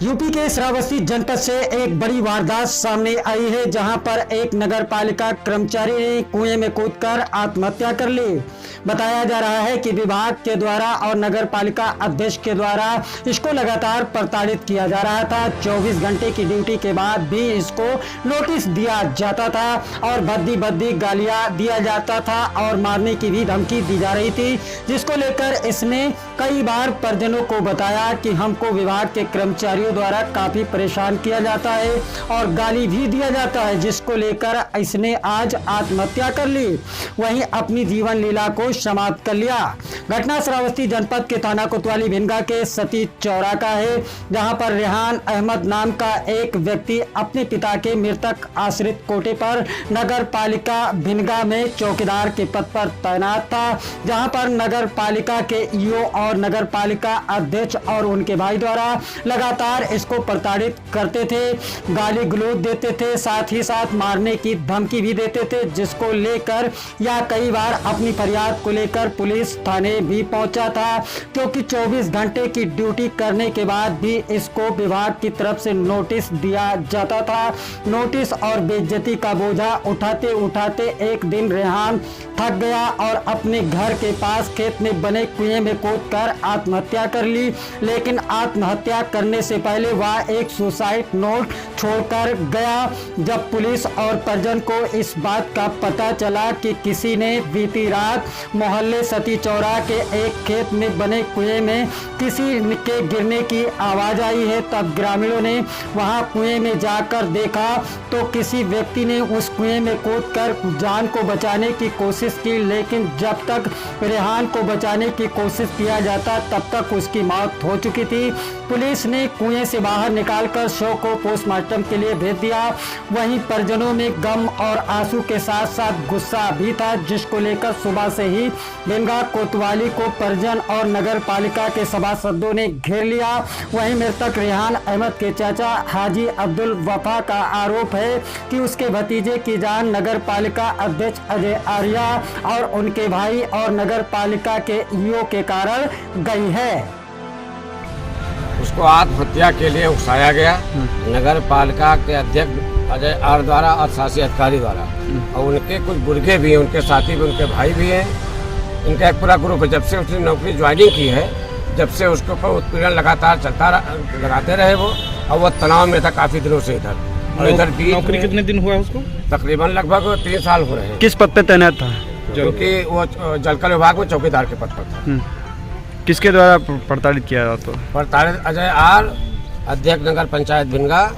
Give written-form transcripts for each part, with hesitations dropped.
UP के श्रावस्ती जनपद से एक बड़ी वारदात सामने आई है, जहां पर एक नगर पालिका कर्मचारी ने कुएं में कूदकर आत्महत्या कर ली। बताया जा रहा है कि विभाग के द्वारा और नगर पालिका अध्यक्ष के द्वारा इसको लगातार प्रताड़ित किया जा रहा था। 24 घंटे की ड्यूटी के बाद भी इसको नोटिस दिया जाता था और भद्दी गालियां दिया जाता था और मारने की भी धमकी दी जा रही थी, जिसको लेकर इसने कई बार परिजनों को बताया कि हमको विभाग के कर्मचारियों द्वारा काफी परेशान किया जाता है और गाली भी दिया जाता है, जिसको लेकर इसने आज आत्महत्या कर ली। वहीं अपनी जीवन लीला को समाप्त कर लिया। घटना श्रावस्ती जनपद के थाना कोतवाली भिनगा के सती चौरा का है, जहां पर रेहान अहमद नाम का एक व्यक्ति अपने पिता के मृतक आश्रित कोटे पर नगर पालिका भिनगा में चौकीदार के पद पर तैनात था, जहां पर नगर पालिका के ईओ और नगर पालिका अध्यक्ष और उनके भाई द्वारा लगातार इसको प्रताड़ित करते थे, गाली गलौज देते थे, साथ ही साथ मारने की धमकी भी देते थे, जिसको लेकर या कई बार अपनी फरियाद को लेकर पुलिस थाने भी पहुंचा था, क्योंकि 24 घंटे की ड्यूटी करने के बाद भी इसको विभाग की तरफ से नोटिस दिया जाता था। नोटिस और बेइज्जती का बोझा उठाते उठाते एक दिन रेहान थक गया और अपने घर के पास खेत में बने कुएं में कूदकर आत्महत्या कर ली। लेकिन आत्महत्या करने से पहले वह एक सुसाइड नोट छोड़कर गया। जब पुलिस और परिजन को इस बात का पता चला कि किसी ने बीती रात मोहल्ले सती चौरा के एक खेत में बने कुएं में किसी के गिरने की आवाज आई है, तब ग्रामीणों ने वहां कुएं में जाकर देखा तो किसी व्यक्ति ने उस कुएं में कूदकर जान को बचाने की कोशिश की, लेकिन जब तक रेहान को बचाने की कोशिश किया जाता तब तक उसकी मौत हो चुकी थी। पुलिस ने कुएं से बाहर निकालकर शव को पोस्टमार्टम के लिए भेज दिया। वहीं परिजनों में गम और आंसू के साथ साथ गुस्सा भी था, जिसको लेकर सुबह से ही भिनगा कोतवाली को परिजन और नगर पालिका के सभासदों ने घेर लिया। वहीं मृतक रेहान अहमद के चाचा हाजी अब्दुल वफा का आरोप है कि उसके भतीजे की जान नगर पालिका अध्यक्ष अजय आर्या और उनके भाई और नगर पालिका के ईओ के कारण गई है। उसको आत्महत्या के लिए उकसाया गया नगर पालिका के अध्यक्ष अजय आर द्वारा और शासी अधिकारी द्वारा, और उनके कुछ बुर्गे भी हैं, उनके साथी भी, उनके भाई भी हैं। इनका एक पूरा ग्रुप है। जब से उसने नौकरी ज्वाइनिंग की है, जब से उसके ऊपर उत्पीड़न लगातार लगाते रहे वो, और वो तनाव में था काफी दिनों से इधर। और इधर भी नौकरी कितने दिन हुआ उसको? तकरीबन लगभग 3 साल हो रहे हैं। किस पद पे तैनात था? क्योंकि वो जलकर विभाग में चौकीदार के पद पर था। किसके द्वारा प्रताड़ित किया जाता? तो प्रताड़ित अजय आर, अध्यक्ष नगर पंचायत भिनगा,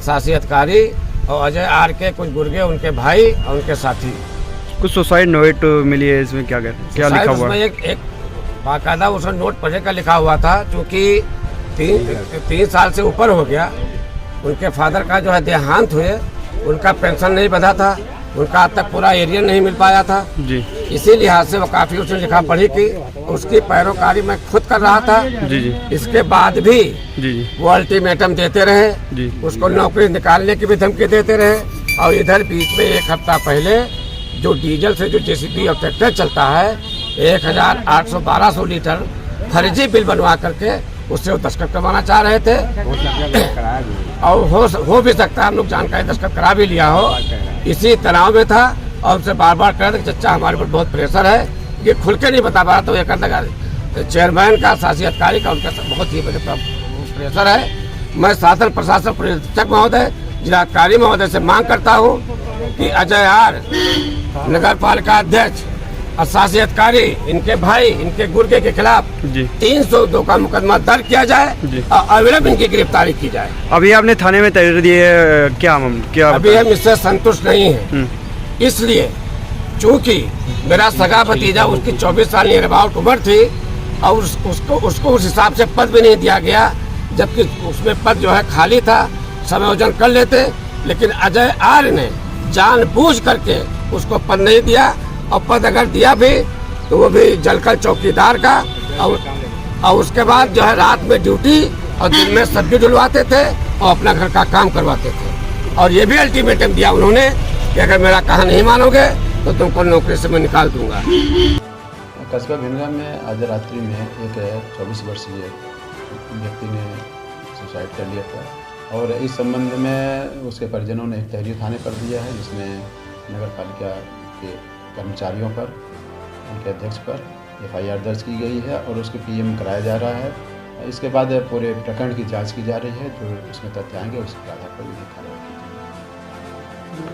शासी अधिकारी और अजय आर के कुछ बुर्गे, उनके भाई और उनके साथी। कुछ सुसाइड नोट मिली है, इसमें क्या लिखा हुआ है? एक बाकायदा उसमें नोट पढ़ने का लिखा हुआ था, क्योंकि 3 साल से ऊपर हो गया। उनके फादर का जो है देहांत हुए, उनका पेंशन नहीं बंधा था, उनका अब तक पूरा एरिया नहीं मिल पाया था जी। इसी लिहाज से वो काफी उसने लिखा पढ़ी की, उसकी पैरोकारी मैं खुद कर रहा था जी जी। इसके बाद भी जी वो अल्टीमेटम देते रहे जी। उसको नौकरी निकालने की भी धमकी देते रहे। और इधर बीच में 1 हफ्ता पहले जो डीजल से जो जेसीबी और ट्रैक्टर चलता है, 1800-1200 लीटर फर्जी बिल बनवा करके उससे वो दस्तखत करवाना चाह रहे थे। और हो भी सकता है हम लोग जानकारी दस्तखत करा भी लिया हो। इसी तनाव में था और उनसे बार बार कह रहे थे चचा हमारे पर बहुत प्रेशर है, ये खुल के नहीं बता पा रहा। तो ये कहता चेयरमैन का, शासी अधिकारी का, उनका बहुत ही प्रेशर है। मैं शासन प्रशासन प्रशिक्षक महोदय, जिलाधिकारी महोदय से मांग करता हूँ कि अजय आर, नगर पालिका अध्यक्ष और शासी अधिकारी, इनके भाई, इनके गुर्गे के खिलाफ 302 का मुकदमा दर्ज किया जाए और अविलंब इनकी गिरफ्तारी की जाए। अभी आपने थाने में तहरीर दी है, क्या अभी हम इससे संतुष्ट नहीं है, इसलिए चूंकि मेरा सगा भतीजा, उसकी 24 साल नियर अबाउट उम्र थी और उसको उस हिसाब से पद भी नहीं दिया गया, जबकि उसमें पद जो है खाली था, समायोजन कर लेते। लेकिन अजय आर्य ने जानबूझ करके उसको पद नहीं दिया, और पद अगर दिया भी तो वो भी जलकर चौकीदार का, और उसके बाद जो है रात में ड्यूटी और दिन में सब्जी डुलवाते थे और अपना घर का काम करवाते थे। और ये भी अल्टीमेटम दिया उन्होंने कि अगर मेरा कहा नहीं मानोगे तो तुमको नौकरी से मैं निकाल दूंगा। कस्बा भिनगा में आज रात्रि में एक 24 वर्षीय व्यक्ति ने सुसाइड कर लिया था। और इस संबंध में उसके परिजनों ने एक तहरीर थाने पर दिया है, जिसमें नगर पालिका के कर्मचारियों पर, उनके अध्यक्ष पर FIR दर्ज की गई है और उसको PM कराया जा रहा है। इसके बाद पूरे प्रकरण की जांच की जा रही है। जो उसमें तथ्य आएंगे उसके आधार पर भी कार्रवाई की जाएगी।